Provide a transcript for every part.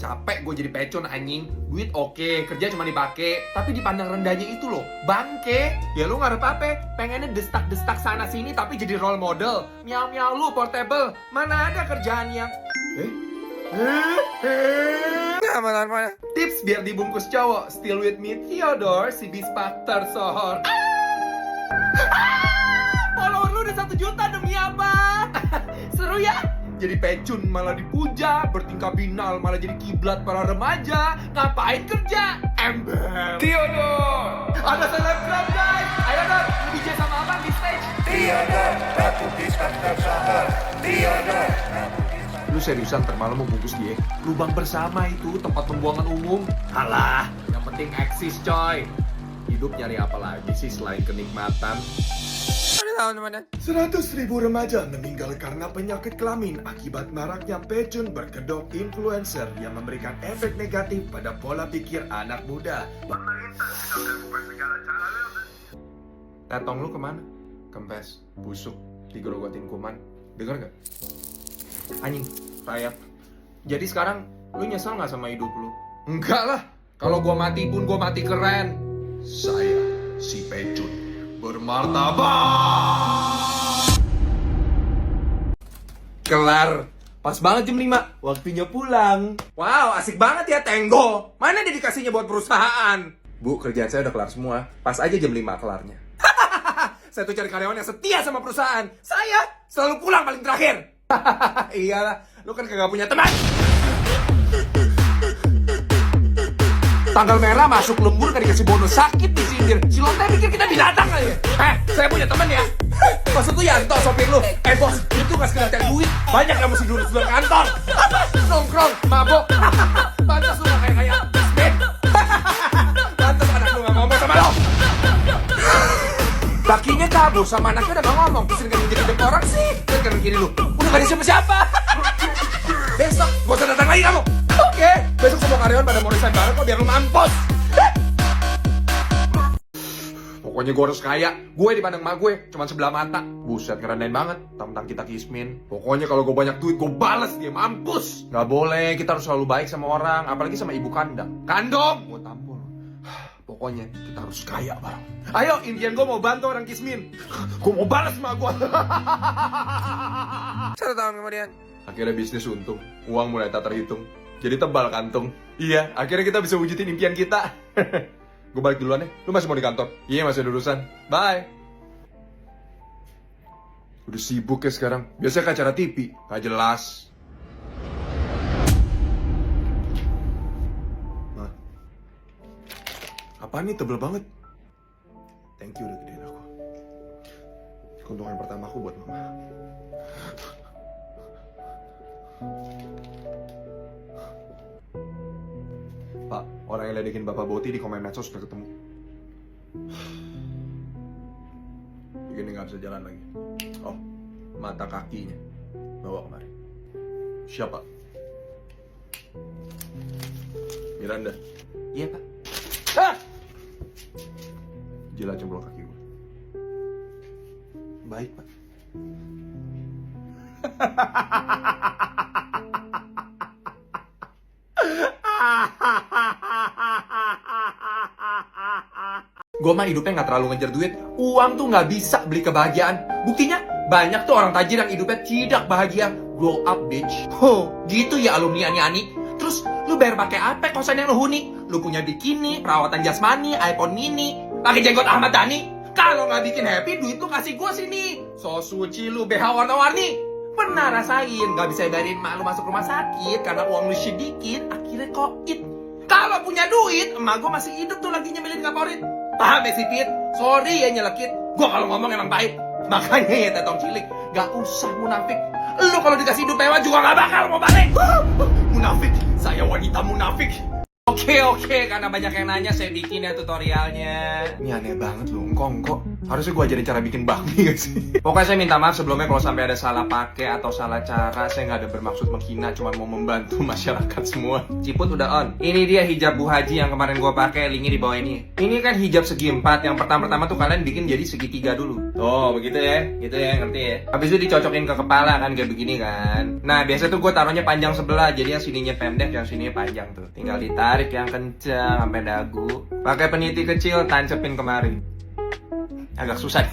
Capek gue jadi pecun anjing. Duit oke, kerja cuma dipake, tapi dipandang rendahnya itu loh, bangke. Ya lu ngarep apa? Pengennya destak-destak sana sini tapi jadi role model. Miau-miau lu portable. Mana ada kerjaan yang mana? Tips biar dibungkus cowok. Still with me Theodore, si bispak tersohor. Follower lu udah 1 juta demi apa? Seru ya? Jadi pecun malah dipuja, bertingkah binal malah jadi kiblat para remaja. Ngapain kerja? Ember Theodore. Ada selebgram guys. Ayo dong, DJ sama abang di stage. Theodore, ratu bispak tersohor. Theodore. Lu seriusan termalam mau bungkus dia? Lubang bersama itu tempat pembuangan umum. Alah, yang penting eksis coy. Hidup nyari apa lagi sih selain kenikmatan? 100.000 remaja meninggal karena penyakit kelamin akibat maraknya pecun berkedok influencer yang memberikan efek negatif pada pola pikir anak muda. Pemerintah sedang melakukan segala cara. Tetong lu kemana? Kempes, busuk, digerogotin kuman. Dengar gak? Anjing, rayap. Jadi sekarang lu nyesel gak sama hidup lu? Enggak lah. Kalau gua mati pun gua mati keren. Saya si pecun bermartabat. Kelar. Pas banget jam 5. Waktunya pulang. Wow, asik banget ya Tenggo. Mana dedikasinya buat perusahaan? Bu, kerjaan saya udah kelar semua. Pas aja jam 5 kelarnya. Saya tuh cari karyawan yang setia sama perusahaan. Saya selalu pulang paling terakhir. Iyalah, lu kan kagak punya teman. Tanggal merah masuk lembur kan dikasih bonus, sakit disindir. Si lonte pikir kita binatang kali ya. Saya punya teman ya. Maksud tuh Yanto sopir lu. Bos, itu gak sekedar cari duit. Banyak yang mesti dulu sebelum kantor. Apa? Nongkrong, mabok. Pantas lu gak kayak Bismin. Pantas anak lu gak ngomong sama lo. Kakinya kabur sama anaknya udah gak ngomong. Kesini kan jadi dep orang sih. Dan kanan kiri lu udah gak ada siapa-siapa. Besok gak usah datang lagi kamu. Oke, besok semua karyawan pada mau resign bareng kok biar lu mampus. Pokoknya gue harus kaya. Gue dipandang emak gue cuma sebelah mata. Buset, ngerendahin banget. Tentang kita kismin. Pokoknya kalau gue banyak duit gue balas dia, mampus. Gak boleh, kita harus selalu baik sama orang. Apalagi sama ibu kandang. Kandong! Gue tampol. Pokoknya kita harus kaya bareng. Ayo, impian gue mau bantu orang kismin. Gue mau balas emak gue. 1 tahun kemudian akhirnya bisnis untung. Uang mulai tak terhitung. Jadi tebal kantung. Iya, akhirnya kita bisa wujudin impian kita. Gue balik duluan ya. Lu masih mau di kantor? Iya, masih ada urusan. Bye. Udah sibuk ya sekarang. Biasanya kayak acara TV. Gak jelas. Nah. Apaan nih, tebel banget. Thank you udah gedein aku. Keuntungan pertama aku buat mama. Pak, orang yang ledekin Bapak Boti di komen medsos udah ketemu. Begini gak bisa jalan lagi. Oh, mata kakinya bawa kemari. Siapa? Miranda. Iya, Pak. Jilat jempol kaki gue. Baik, Pak. Gue mah hidupnya gak terlalu ngejar duit. Uang tuh gak bisa beli kebahagiaan. Buktinya banyak tuh orang tajir yang hidupnya tidak bahagia. Grow up bitch. Gitu ya alumni ani-ani. Terus lu bayar pakai apa kosan yang lu huni? Lu punya bikini, perawatan jasmani, iPhone mini, pakai jenggot Ahmad Dhani. Kalau gak bikin happy, duit tuh kasih gue sini. So suci lu, BH warna-warni. Pernah rasain gak bisa bayarin emak lu masuk rumah sakit karena uang lu sedikit, akhirnya koit. Kalau punya duit, emak gue masih hidup tuh lagi nyemilin kaporit. Paham ya si Pit? Sorry ya nyelekit. Gue kalau ngomong emang baik. Makanya ya tetong cilik, gak usah munafik. Lu kalau dikasih hidup mewah juga gak bakal mau balik. Munafik, saya wanita munafik. Oke, karena banyak yang nanya saya bikin ya tutorialnya. Ini aneh banget loh, engkong. Harusnya gue ajarin cara bikin bakmi gak sih? Pokoknya saya minta maaf sebelumnya kalau sampai ada salah pakai atau salah cara. Saya nggak ada bermaksud menghina, cuma mau membantu masyarakat semua. Ciput udah on. Ini dia hijab Bu Haji yang kemarin gue pakai, linknya di bawah ini. Ini kan hijab segi 4. Yang pertama tuh kalian bikin jadi segitiga dulu. Oh, begitu ya, gitu ya, ngerti ya. Habis itu dicocokin ke kepala kan, kayak begini kan. Nah, biasa tuh gue taruhnya panjang sebelah, jadi yang sininya pendek, yang sininya panjang tuh. Tinggal ditarik yang kencang sampai dagu. Pakai peniti kecil, tancepin kemari. Agak susah.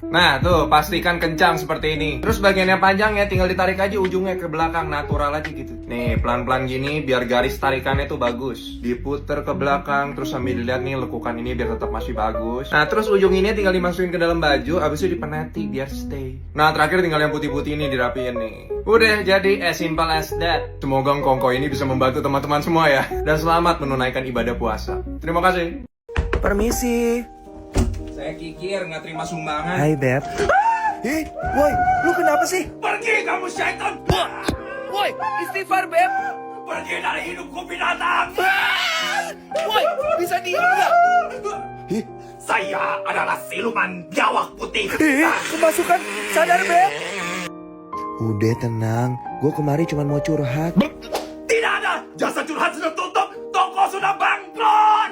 Nah, tuh pastikan kencang seperti ini. Terus bagian yang panjang ya tinggal ditarik aja ujungnya ke belakang, natural aja gitu. Nih, pelan-pelan gini biar garis tarikannya tuh bagus. Diputer ke belakang, terus sambil dilihat nih lekukan ini biar tetap masih bagus. Nah, terus ujung ini tinggal dimasukin ke dalam baju, habis itu dipenati biar stay. Nah, terakhir tinggal yang putih-putih ini dirapiin nih. Udah jadi as simple as that. Semoga kongko ini bisa membantu teman-teman semua ya. Dan selamat menunaikan ibadah puasa. Terima kasih. Permisi. Saya kikir nggak terima sumbangan. Hai, Beb. Woi, lu kenapa sih? Pergi kamu syaitan! Woi, istighfar, Beb. Pergi dari hidupku binatang! Woi, bisa diem nggak? Saya adalah siluman biawak putih. Kemasukan. Sadar, Beb. Udah tenang, gue kemari cuma mau curhat. Tidak ada! Jasa curhat sudah tutup! Toko sudah bangkrut!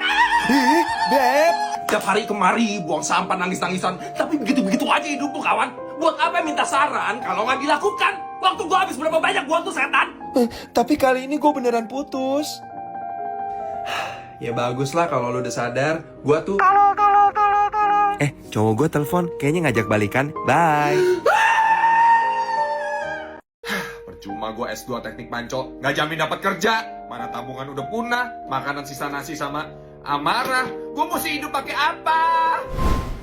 Beb. Tiap hari kemari buang sampah nangis-nangisan. Tapi begitu-begitu aja hidupmu kawan. Buat apa minta saran kalau nggak dilakukan? Waktu gua habis berapa banyak buat tuh setan? Tapi kali ini gue beneran putus. Ya bagus lah kalau lu udah sadar. Gua tuh... Cowok gue telepon, kayaknya ngajak balikan. Bye. Percuma gua S2 teknik panco, nggak jamin dapat kerja. Mana tabungan udah punah, makanan sisa nasi sama amarah. Gua mesti hidup pakai apa?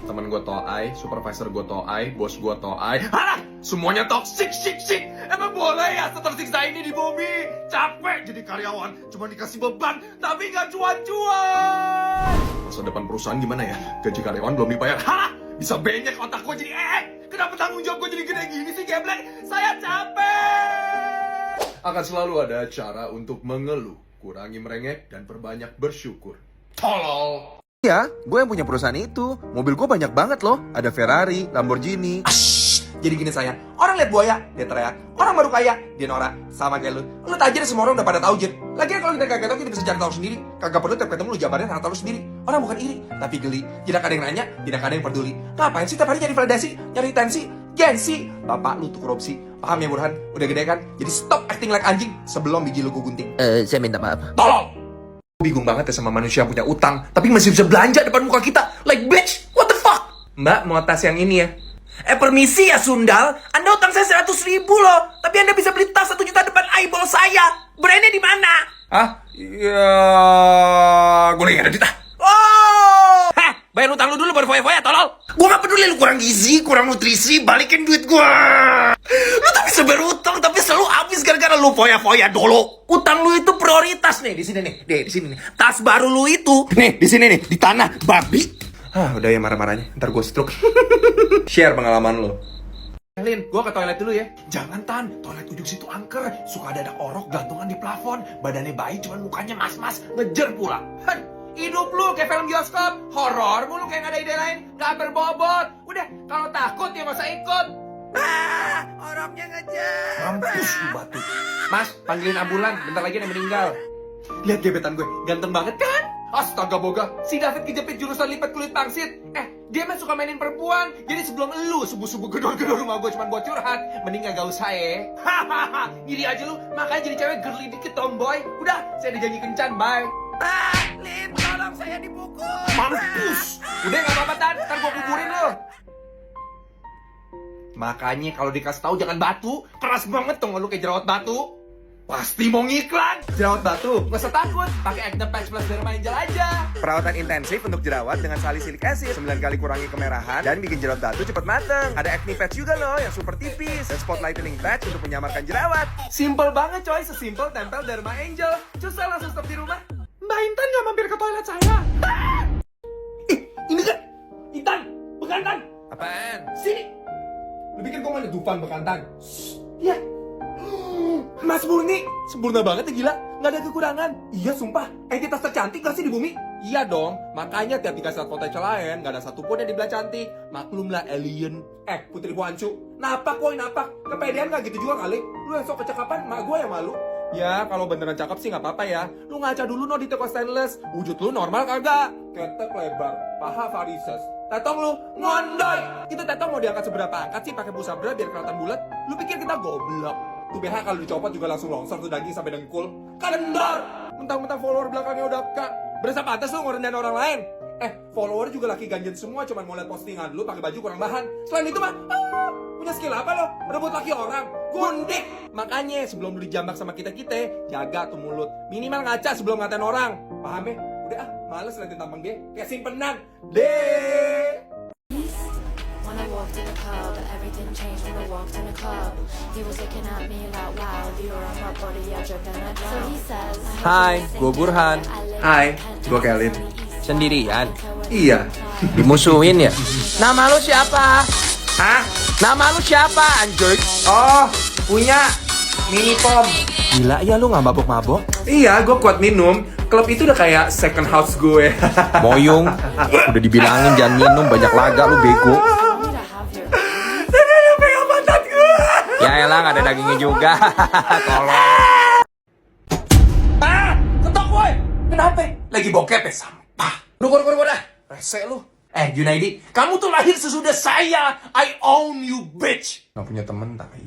Temen gue toai, supervisor gue toai, bos gue toai. Halah, semuanya toxic, shik. Emang boleh ya setersiksa ini di bumi? Capek jadi karyawan, cuma dikasih beban, tapi nggak cuan-cuan. Masa depan perusahaan gimana ya? Gaji karyawan belum dibayar. Halah, bisa benyek otak gue jadi Kenapa tanggung jawab gue jadi gede gini sih, geblek? Saya capek. Akan selalu ada cara untuk mengeluh, kurangi merengek, dan perbanyak bersyukur. Tolol. Ya, gue yang punya perusahaan itu. Mobil gue banyak banget loh. Ada Ferrari, Lamborghini. Jadi gini sayang, orang lihat buaya, dia teriak. Orang baru kaya, dia norak. Sama kayak lu. Lu tajir semua orang udah pada tahu, Jin. Lagian kalau kita kagak tahu, kita bisa cari tahu sendiri. Kagak perlu tiap ketemu lu jabarin harta lu sendiri. Orang bukan iri, tapi geli. Tidak ada yang nanya, tidak ada yang peduli. Ngapain sih tiap hari nyari validasi, nyari tensi, gengsi? Bapak lu tuh korupsi. Paham ya Burhan? Udah gede kan? Jadi stop acting like anjing sebelum biji lu gunting. Saya minta maaf. Tolong! Bingung banget ya sama manusia yang punya utang, tapi masih bisa belanja depan muka kita. Like bitch, what the fuck? Mbak, mau tas yang ini ya? Permisi ya Sundal, Anda utang saya 100.000 loh, tapi Anda bisa beli tas 1 juta depan eyeball saya. Brandnya di mana? Hah? Ya, gue lagi ada duit ah. Oh! Hah? Bayar utang lu dulu baru foya-foya, tolol. Gue gak peduli lu kurang gizi, kurang nutrisi, balikin duit gue. Lu tuh bisa berutang, tapi selalu habis gara-gara lu foya-foya dulu. Utang lu itu prioritas nih, di sini nih, di sini nih. Tas baru lu itu, nih, di sini nih, di tanah, babi. Udah ya marah-marahnya, ntar gue stroke. Share pengalaman lu. Lin, gue ke toilet dulu ya. Jangan Tan, toilet ujung situ angker. Suka ada orok gantungan di plafon. Badannya baik, cuman mukanya mas-mas, ngejer pula. Hidup lu kayak film bioskop, horor mulu kayak gak ada ide lain, gak berbobot. Udah, kalau takut ya gak usah ikut. Orangnya ngejar. Mampus lu batu. Mas, panggilin ambulan, bentar lagi ada yang meninggal. Lihat gebetan gue, ganteng banget kan? Astaga boga, si David kejepit jurusan lipat kulit pangsit. Dia mah suka mainin perempuan. Jadi sebelum lu subuh-subuh gedor-gedor rumah gue cuman buat curhat, mending gak usah ya. Hahaha, ngiri aja lu, makanya jadi cewek girly dikit tomboy. Udah, saya udah janji kencan, bye. Lin, tolong saya dipukul. Mampus. Udah gak apa-apa Tan, ntar gue kuburin lo. Makanya kalau dikasih tahu jangan batu, keras banget tuh lu kayak jerawat batu. Pasti mau ngiklan. Jerawat batu, gak usah takut, pakai Acne Patch Plus Derma Angel aja. Perawatan intensif untuk jerawat dengan salicylic acid 9 kali kurangi kemerahan dan bikin jerawat batu cepat mateng. Ada acne patch juga loh yang super tipis dan spot lightening patch untuk menyamarkan jerawat. Simple banget coy, sesimpel tempel Derma Angel. Susah langsung stop di rumah. Mbak Intan gak mampir ke toilet saya. Ini kan Intan, bekantan. Apaan? Sini. Lu pikir gue mana Dufan bekantan? Ya. Mas Murni, sempurna banget ya gila. Nggak ada kekurangan. Iya sumpah, entitas tercantik gak sih di bumi? Iya dong, makanya tiap dikasih lihat foto yang lain, gak ada satupun yang dibilang cantik. Maklumlah alien. Putri Huancu, napak woy napak. Kepedean gak gitu juga kali. Lu yang sok kecakapan, mak gue yang malu. Ya, kalau beneran cakep sih nggak apa-apa ya. Lu ngaca dulu no di toko stainless. Wujud lu normal kagak? Ketek lebar, paha varises. Tetong lu ngondoy. Kita tetong mau diangkat seberapa angkat sih pakai busa bra biar kelihatan bulat? Lu pikir kita goblok? Tuh BH kalau dicopot juga langsung longsor tuh daging sampai dengkul. Kalendar. Mentang-mentang follower belakangnya udah kak. Berasa pantas lu ngerendahin orang lain. Follower juga laki ganjen semua, cuman mau liat postingan lu pakai baju kurang bahan. Selain itu mah, punya skill apa lo? Merebut laki orang. Gundik. Makanya sebelum lu dijambak sama kita-kita, jaga tuh mulut. Minimal ngaca sebelum ngatain orang. Paham ya? Udah males liatin tampang dia. Kayak simpenan. Deh. When I walked in the club, everything changed when I walked in the club. He was looking at me like, wow, you're on my body, I drip and I drown. So he says, Hai, gue Burhan. Hai, gue Kelin. Sendirian. Iya. Dimusuhin ya? Nama lu siapa? Hah? Nama lu siapa, anjir? Oh, punya mini pom. Gila ya lu nggak mabok-mabok? Iya, gue kuat minum. Klub itu udah kayak second house gue. Moyung. Udah dibilangin jangan minum, banyak laga lu bego. I need to have your Ya elah, nggak ada dagingnya juga. Tolong. Ketok woy. Kenapa? Lagi bokep ya sampah. Keluar dah. Rese lu. Junaidi, kamu tuh lahir sesudah saya. I own you, bitch. Gak punya temen, tapi.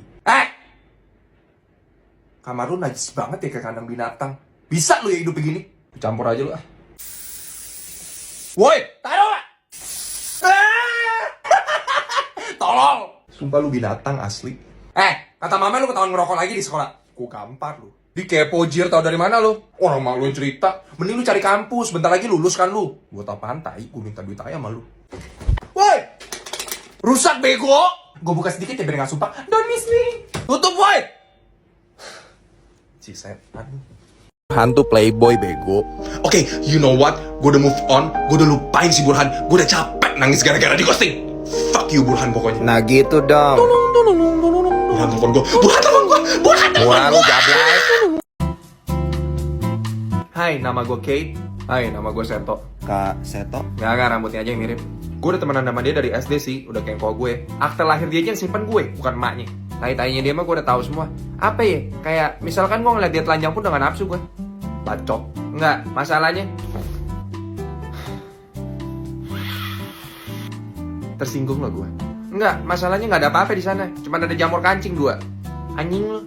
Kamar lu najis banget ya kayak kandang binatang. Bisa lu ya hidup begini? Campur aja lu ah. Woi, taruh lah. Tolong. Sumpah lu binatang asli. Kata mama lu ketahuan ngerokok lagi di sekolah. Ku gampar lu. Di kepo jir, tau dari mana lu? Orang malu yang cerita. Mending lu cari kampus, bentar lagi lulus kan lu. Buat apaan tai? Gue minta duit aja sama lu. Woi! Rusak bego! Gue buka sedikit ya biar gak sumpah. Don't miss me! Tutup woi! Si setan. Hantu playboy bego. Oke, you know what? Gue udah move on, gue udah lupain si Burhan. Gue udah capek nangis gara-gara di ghosting. Fuck you Burhan pokoknya. Nah gitu dong. Burhan telepon gue. Burhan telepon gue. Burhan telepon Murah lu gue. gablay. Hai, nama gue Kate. Hai, nama gue Sento. Kak Seto. Gak, rambutnya aja yang mirip. Gue udah temenan sama dia dari SD sih, udah kayak kok gue. Akte lahir dia aja yang simpen gue, bukan emaknya. Tai-tainya dia mah gue udah tahu semua. Apa ya? Kayak misalkan gue ngeliat dia telanjang pun udah gak nafsu gue. Bacot. Enggak, masalahnya tersinggung lah gue. Enggak, masalahnya nggak ada apa-apa di sana. Cuma ada jamur kancing 2. Anjing lu.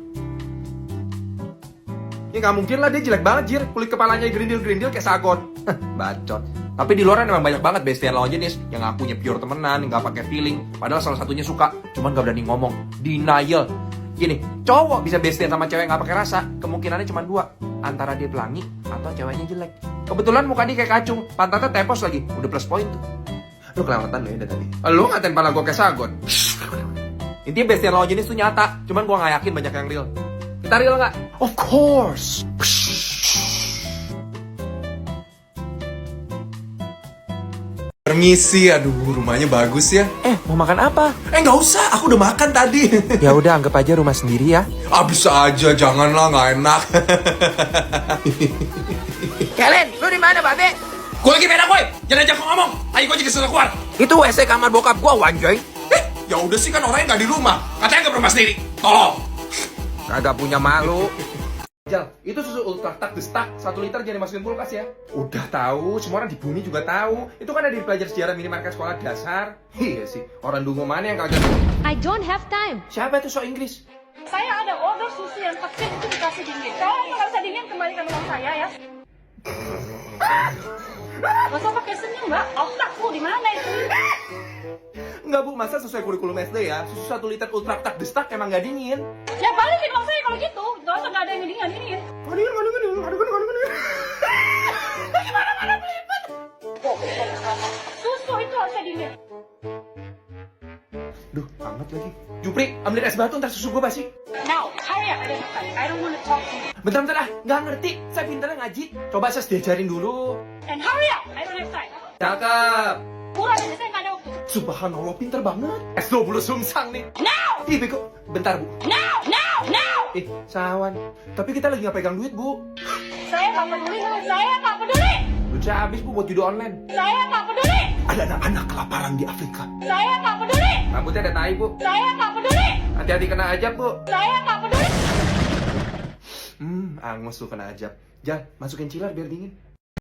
Ya nggak mungkin lah, dia jelek banget jir. Kulit kepalanya gerindil-gerindil kayak sagon. Bacot. Tapi di luar emang banyak banget bestian lawan jenis yang ngakunya pure temenan, nggak pakai feeling. Padahal salah satunya suka, cuman nggak berani ngomong. Denial. Gini, cowok bisa bestian sama cewek nggak pakai rasa, kemungkinannya cuma 2. Antara dia pelangi atau ceweknya jelek. Kebetulan muka dia kayak kacung, pantatnya tepos lagi, udah plus point tuh. Lu kelewatan lo ya dari tadi. Lu ngatain pala gue kayak sagon. Intinya bestian lawan jenis tuh nyata, cuman gue nggak yakin banyak yang real. Kita real nggak? Of course. Permisi, aduh rumahnya bagus ya. Mau makan apa? Nggak usah, aku udah makan tadi. Ya udah anggap aja rumah sendiri ya. Bisa aja, janganlah, nggak enak. Kelen, lu di mana, Babe? Gue lagi beda gue, jangan ajak gue ngomong. Ayo gue juga susah keluar. Itu WC kamar bokap gua, wanjoy. Ya udah sih kan orangnya nggak di rumah, katanya nggak rumah sendiri. Tolong. Kagak punya malu. Jal, itu susu ultra tak destak 1 liter jangan dimasukin kulkas ya. Udah tahu, semua orang di bumi juga tahu. Itu kan ada di pelajar sejarah minimarket sekolah dasar. Iya sih, orang dungu mana yang kagak. I don't have time. Siapa itu sok Inggris? Saya ada order susu yang kecil itu dikasih dingin. Kalau nggak bisa dingin, kembalikan uang saya ya. Gak usah pakai senyum, Mbak. Otakku di mana itu? Enggak bu, masa sesuai kurikulum SD ya? Susu 1 liter ultra tak destak emang nggak dingin. Ya balikin uang saya kalau gitu. Gak usah nggak ada yang dingin. Nggak dingin. Gimana belibet? Susu itu harusnya dingin. Duh, hangat lagi. Jupri, ambilin es batu ntar susu gue basi. Now, hurry up. I don't want to talk to you. Bentar ah, nggak ngerti. Saya pintarnya ngaji. Coba saya diajarin dulu. And hurry up. I don't have time. Cakep. Kurang aja, saya nggak ada waktu. Subhanallah, pinter banget. Es 20 sumsang nih. Now! Ih, bego. Bentar bu. Now! Sawan. Tapi kita lagi nggak pegang duit, Bu. Saya nggak peduli, saya nggak peduli. Duit saya habis, Bu, buat judi online. Saya nggak peduli. Ada anak-anak kelaparan di Afrika. Saya nggak peduli. Rambutnya ada tai, Bu. Saya nggak peduli. Hati-hati kena ajab, Bu. Saya nggak peduli. Angus tuh kena ajab. Jangan, masukin chiller biar dingin.